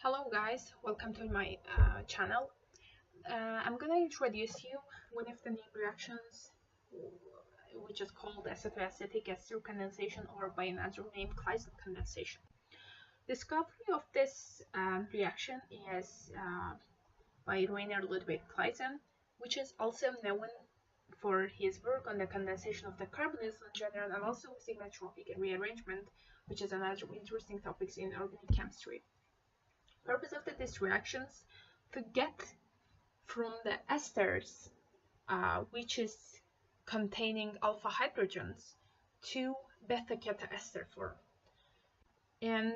Hello guys, welcome to my channel. I'm gonna introduce you one of the new reactions which is called acetoacetic ester condensation, or by another name Claisen condensation. Discovery of this reaction is by Rainer Ludwig Claisen, which is also known for his work on the condensation of the carbonyls in general, and also sigmatropic rearrangement, which is another interesting topic in organic chemistry. Purpose of these reactions to get from the esters, which is containing alpha hydrogens, to beta ketoester form. And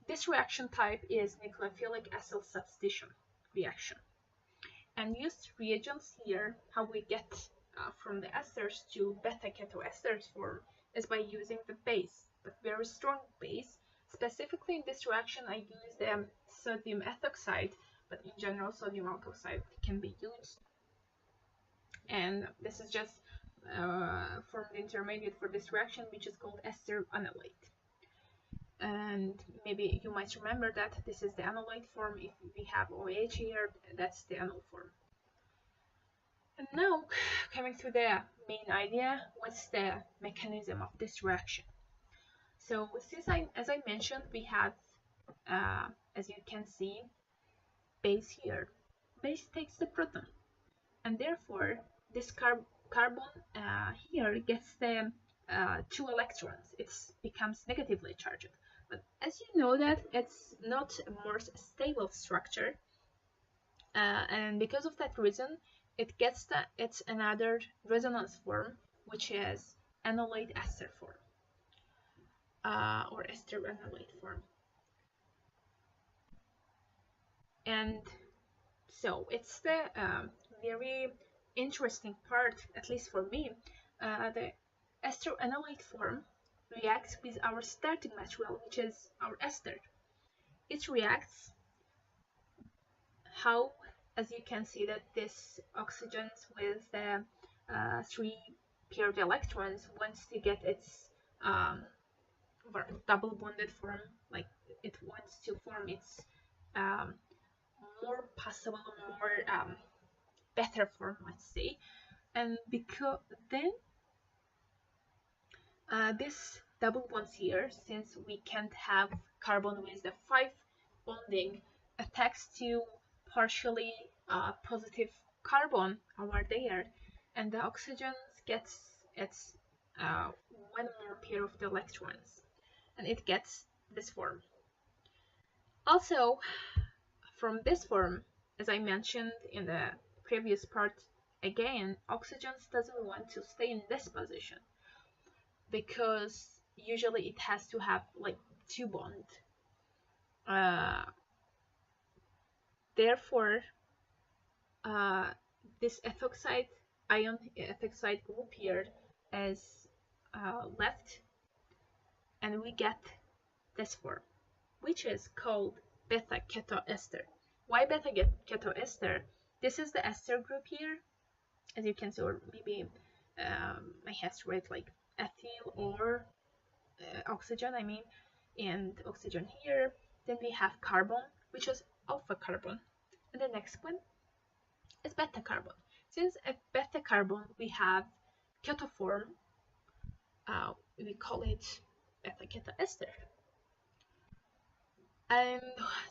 this reaction type is nucleophilic acyl substitution reaction. And used reagents here, how we get from the esters to beta ketoesters form, is by using the base, but very strong base. Specifically in this reaction I use the sodium ethoxide, but in general sodium alkoxide can be used. And this is just formed intermediate for this reaction, which is called ester analyte. And maybe you might remember that this is the analyte form. If we have OH here, that's the anol form. And now coming to the main idea, what's the mechanism of this reaction? So as I mentioned, we have, as you can see, base here. Base takes the proton, and therefore this carbon here gets the 2 electrons. It becomes negatively charged. But as you know that it's not a more stable structure, and because of that reason, it gets it's another resonance form, which is analyte ester form. Or ester analyte form. And so it's the very interesting part, at least for me. The ester analyte form reacts with our starting material, which is our ester. It reacts how, as you can see, that this oxygens with the 3 paired electrons wants to get its double bonded form, like it wants to form its more possible, more better form, let's say. And because then this double bonds here, since we can't have carbon with the 5 bonding, attacks to partially positive carbon over there, and the oxygen gets its one more pair of the electrons, and it gets this form. Also, from this form, as I mentioned in the previous part, again, oxygen doesn't want to stay in this position, because usually it has to have like 2 bonds. Therefore, this ethoxide ion ethoxide group here is left, and we get this form, which is called beta ketoester. Why beta ketoester? This is the ester group here, as you can see, or maybe I have to write like ethyl or oxygen, I mean, and oxygen here. Then we have carbon, which is alpha carbon, and the next one is beta carbon. Since at beta carbon we have keto form, we call it beta ketoester. And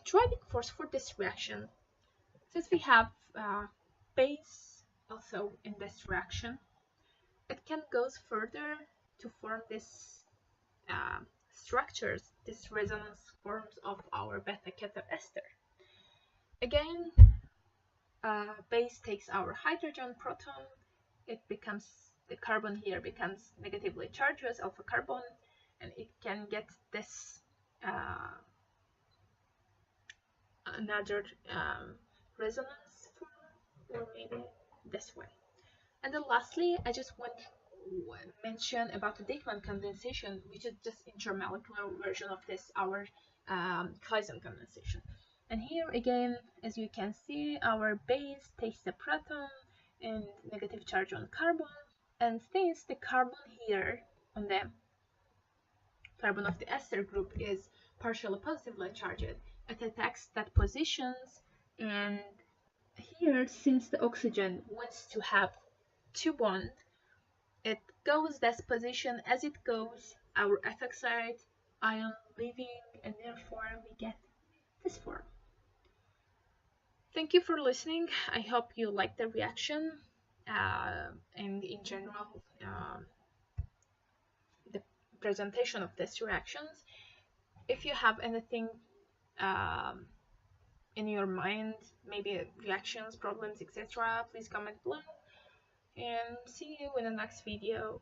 driving force for this reaction, since we have base also in this reaction, it can go further to form this structures, this resonance forms of our beta ketoester. Again, base takes our hydrogen proton, it becomes, the carbon here becomes negatively charged as alpha carbon, and it can get this another resonance form, or maybe this way. And then lastly, I just want to mention about the Claisen condensation, which is just intermolecular version of this, our Claisen condensation. And here again, as you can see, our base takes the proton and negative charge on carbon, and since the carbon here on the carbon of the ester group is partially positively charged, it attacks that positions, and here, since the oxygen wants to have two bonds, it goes this position. As it goes, our ethoxide ion leaving, and therefore we get this form. Thank you for listening. I hope you liked the reaction, and in general the presentation of these reactions. If you have anything in your mind, maybe reactions, problems, etc., please comment below, and see you in the next video.